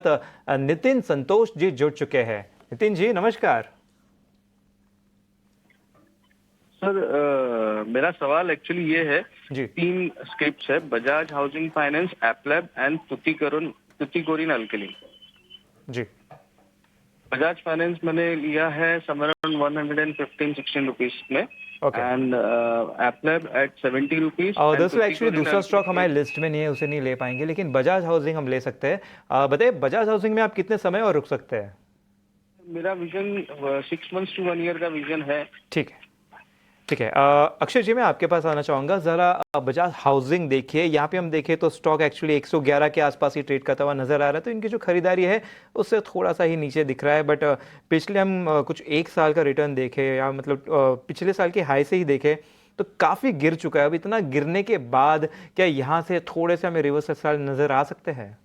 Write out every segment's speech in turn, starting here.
नितिन संतोष जी जुड़ चुके हैं। नितिन जी नमस्कार। सर मेरा सवाल एक्चुअली ये है जी 3 स्क्रिप्ट्स है, Bajaj housing finance, Aplab and Tuticorin alkali. जी बजाज फाइनेंस मैंने लिया है समवेयर अराउंड 115-16 रुपीज में, okay. And Aplab at 70 rupees और एंड दोस्तों एक्चुअली तुतिकोरिन दूसरा स्टॉक अल्कली। हमारे लिस्ट में नहीं है, उसे नहीं ले पाएंगे, लेकिन बजाज हाउसिंग हम ले सकते हैं। बताइए बजाज हाउसिंग में आप कितने समय और रुक सकते हैं? मेरा विजन 6 मंथ्स टू 1 ईयर का विजन है। ठीक है ठीक है। अक्षय जी मैं आपके पास आना चाहूँगा। ज़रा बजाज हाउसिंग देखिए, यहाँ पे हम देखें तो स्टॉक एक्चुअली 111 के आसपास ही ट्रेड करता हुआ नज़र आ रहा है, तो इनकी जो खरीदारी है उससे थोड़ा सा ही नीचे दिख रहा है। बट पिछले हम कुछ एक साल का रिटर्न देखें या मतलब पिछले साल के हाई से ही देखें तो काफ़ी गिर चुका है। अब इतना गिरने के बाद क्या यहाँ से थोड़े से हमें रिवर्स नज़र आ सकते हैं?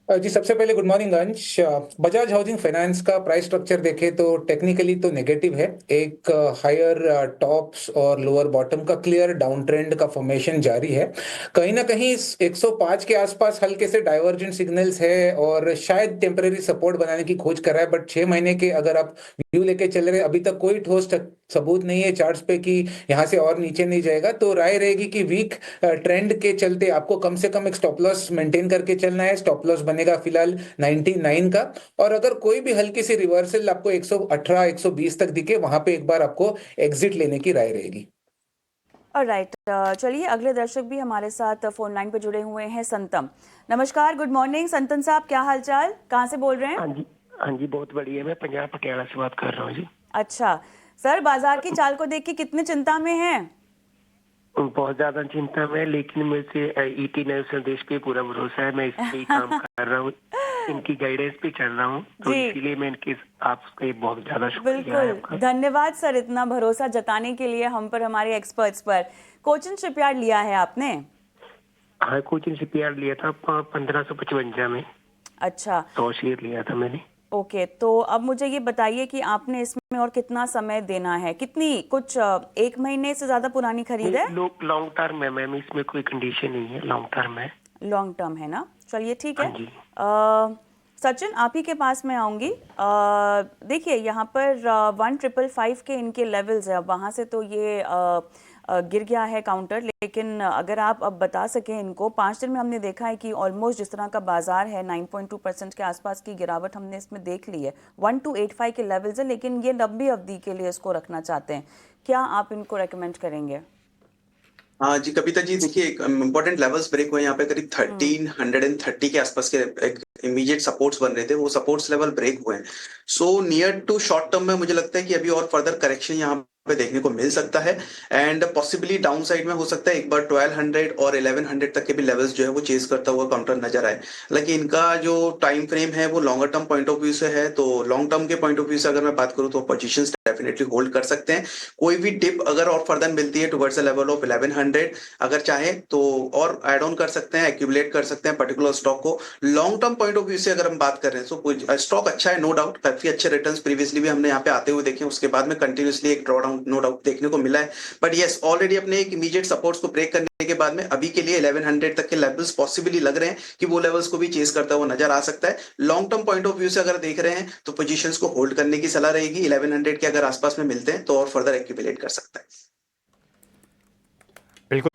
जी सबसे पहले गुड मॉर्निंग अंश। बजाज हाउसिंग फाइनेंस का प्राइस स्ट्रक्चर देखें तो टेक्निकली तो नेगेटिव है। एक हायर टॉप्स और लोअर बॉटम का क्लियर डाउन ट्रेंड का फॉर्मेशन जारी है। कहीं ना कहीं 105 के आसपास हल्के से डाइवर्जेंट सिग्नल्स है और शायद टेम्पररी सपोर्ट बनाने की खोज कर रहा है। बट 6 महीने के अगर आप व्यू लेके चल रहे, अभी तक कोई ठोस सबूत नहीं है चार्ट्स पे कि यहाँ से और नीचे नहीं जाएगा। तो राय रहेगी कि वीक ट्रेंड के चलते आपको कम से कम एक स्टॉप लॉस मेंटेन करके चलना है। स्टॉप लॉस बनेगा फिलहाल 99 का, और अगर कोई भी हल्की सी रिवर्सल आपको 118 120 तक दिखे, वहां पे एक बार आपको एग्जिट लेने की राय रहेगी। राइट, चलिए अगले दर्शक भी हमारे साथ फोन लाइन पे जुड़े हुए हैं। संतम, नमस्कार, गुड मॉर्निंग संतन साहब, क्या हालचाल, कहाँ से बोल रहे हैं? हाँ जी बहुत बढ़िया। मैं पंजाब पटियाला से बात कर रहा हूँ जी। अच्छा सर, बाजार की चाल को देख के कितने चिंता में हैं? बहुत ज्यादा चिंता में, लेकिन मुझे से ईटी नए संदेश पे पूरा भरोसा है। मैं इस पे ही काम कर रहा हूँ, इनकी गाइडेंस पे चल रहा हूँ, तो इसीलिए मैं इनके आपका बहुत ज्यादा शुक्रिया है आपका। धन्यवाद सर इतना भरोसा जताने के लिए हम पर, हमारे एक्सपर्ट्स पर। कोचिन शिपयार्ड लिया है आपने? हाँ कोचिन शिपयार्ड लिया था 1555 में। अच्छा 100 शेयर लिया था मैंने। ओके, तो अब मुझे ये बताइए कि आपने इसमें और कितना समय देना है, कितनी, कुछ 1 महीने से ज्यादा पुरानी खरीद है? लॉन्ग टर्म है मैम, इसमें कोई कंडीशन नहीं है, लॉन्ग टर्म है। लॉन्ग टर्म है ना, चलिए ठीक है। सचिन आप ही के पास मैं आऊंगी। देखिए यहाँ पर 1555 के इनके लेवल्स है, अब वहाँ से तो ये गिर गया है काउंटर, लेकिन अगर आप अब बता सकें इनको, 5 दिन में हमने देखा है कि ऑलमोस्ट जिस तरह का बाजार है 9.2% के आसपास की गिरावट हमने इसमें देख ली है। 1285 के लेवल्स है, लेकिन ये लंबी अवधि के लिए इसको रखना चाहते हैं, क्या आप इनको रेकमेंड करेंगे? हाँ जी कविता जी, देखिए इंपॉर्टेंट लेवल्स ब्रेक हुए यहाँ पे, करीब 1330 के आसपास के एक इमीडिएट सपोर्ट्स बन रहे थे, वो सपोर्ट्स लेवल ब्रेक हुए हैं। So near to short term में मुझे लगता है कि अभी और फर्दर करेक्शन यहाँ पे देखने को मिल सकता है, एंड पॉसिबली डाउन साइड में हो सकता है एक बार 1200 और 1100 तक के भी लेवल्स जो है वो चेज करता हुआ काउंटर नजर आए। हालांकि इनका जो टाइम फ्रेम है वो longer term point of view से है, तो लॉन्ग टर्म के पॉइंट ऑफ व्यू से अगर मैं बात करूँ तो पोजीशंस डेफिनेटली होल्ड कर सकते हैं। कोई भी डिप अगर और फर्दर मिलती है टुवर्ड्स द लेवल ऑफ 1100, अगर चाहे तो और ऐड ऑन कर सकते हैं, एक्यूमुलेट कर सकते हैं पर्टिकुलर स्टॉक को। Long term point of view से अगर हम बात कर रहे हैं तो स्टॉक अच्छा है, नो डाउट, काफी अच्छे रिटर्न्स प्रीवियसली भी हमने यहाँ पे आते हुए देखे, उसके बाद में कंटिन्यूसली एक ड्रॉ डाउन नो डाउट देखने को मिला है। बट यस, ऑलरेडी अपने एक इमीडिएट सपोर्ट्स को ब्रेक करने के बाद में अभी के लिए 1100 तक के लेवल्स पॉसिबली लग रहे हैं कि वो लेवल्स को भी चेस करता हुआ नजर आ सकता है। Long term point of view से अगर देख रहे हैं तो पोजीशंस को होल्ड करने की सलाह रहेगी। 1100 के अगर आसपास में मिलते हैं तो और फर्दर एक्यूमुलेट कर सकता है। बिल्कुल।